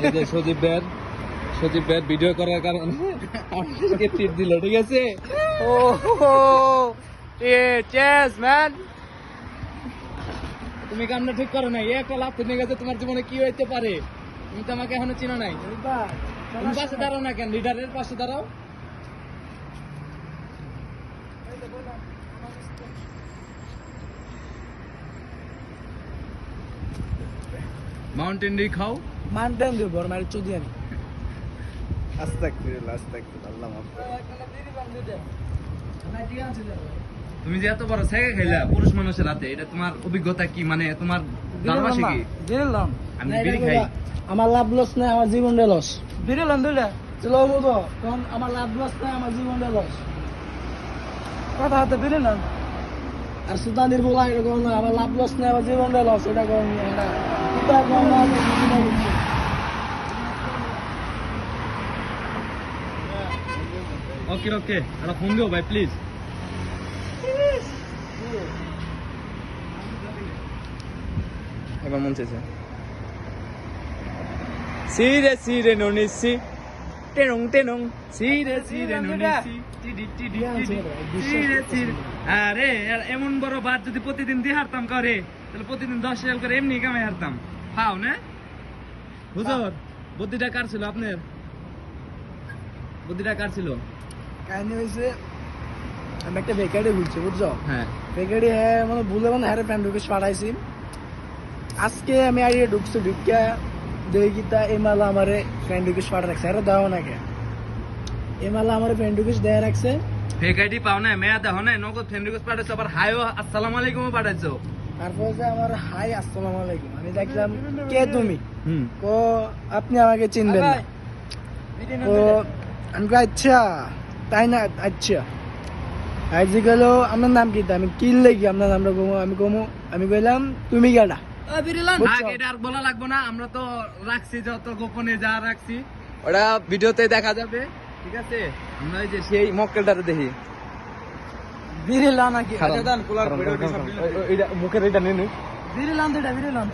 এই যে সজীব ভাইয়ের ভিডিও করার কারণে আমাদেরকে ট্রিট দিল, ঠিক আছে? ও চেস ম্যান। তুমি কামটা ঠিক করো নাই, একটা লাভ নিয়ে গেছে, তোমার জীবনে কি হইতে পারে? তুমি তো আমাকে এখনো চিনো নাই। তুমি পাশে দাঁড়াও না কেন? লিডারের পাশে দাঁড়াও। মাউন্টেন ডিউ খাও। মানতেন দিব বড় মারি চুদি আমি। আস্তাগফিরুল্লাহ, আল্লাহ মাফ করো। তুমি যে এত বড় সেগে খাইলা পুরুষ মানুষের রাতে, এটা তোমার অভিজ্ঞতা কি? মানে তোমার ধারণা কি? দিলাম আমি বিড়ি খাই। আমার লাভ লস নাই, আমার জীবনটা লস। দিলাম দুইটা চলো বলবো তখন আমার লাভ লস নাই, আমার জীবনটা লস। কথা হাতে দিলাম আর সুতানির বলা এরকম না, আমার লাভ লস নাই, আমার জীবনটা লস। এটা করেন এটা ওকে ওকে, একটা ফোন দিও ভাই প্লিজ। এবার মন চাইছে সিরে সিরে ননিসি টেনং টেনং সিরে সিরে ননিসি টিডি টিডি টিডি সিরে সিরে। আরে এমন বড় বাদ যদি প্রতিদিন দিয়ে হারতাম করে, তাহলে প্রতিদিন 10,000 করে এমনি কামাই হারতাম। পাও না হুজুর? বুদ্ধিটা কার ছিল আপনার? বুদ্ধিটা কার ছিল? কাহিনী হয়েছে আমি একটা বেকারি ঘুরছি বুঝছো, হ্যাঁ বেকারি হ্যাঁ মানে ভুলে মানে হ্যাঁ ফ্রেন্ড ঢুকে পাঠাইছি। আজকে আমি আইডিয়া ঢুকছি, ঢুকিয়া দেখি তা এই মালা আমার ফ্রেন্ড ঢুকে পাঠা রাখছে। আরে দাও না কে এই মালা আমার ফ্রেন্ড ঢুকে দেয়া রাখছে। ফেক আইডি পাও না, মেয়া দেখো না, নগদ ফ্রেন্ড রিকোয়েস্ট পাঠাইছো, আবার হাইও আসসালামু আলাইকুমও পাঠাইছো। তারপর যে আমার হাই আসসালামু আলাইকুম, আমি দেখলাম কে তুমি? হুম তো আপনি আমাকে চিনবেন না। তো আমি কই, আচ্ছা তাই না, আচ্ছা আইজি গেল আপনার নাম কি? আমি কিল লেগি আপনার নামটা কমো, আমি কমো, আমি কইলাম তুমি কেডা? থাক, এটা আর বলা লাগবো না, আমরা তো রাখছি যত গোপনে যা রাখছি ওটা ভিডিওতে দেখা যাবে, ঠিক আছে? আমরা ওই যে সেই মক্কেলটারে দেখি। বিরিলাম নাকি? আচ্ছা দান কুলার এইটা মুখের এইটা নেন। বিরিলাম তো এটা বিরিলাম।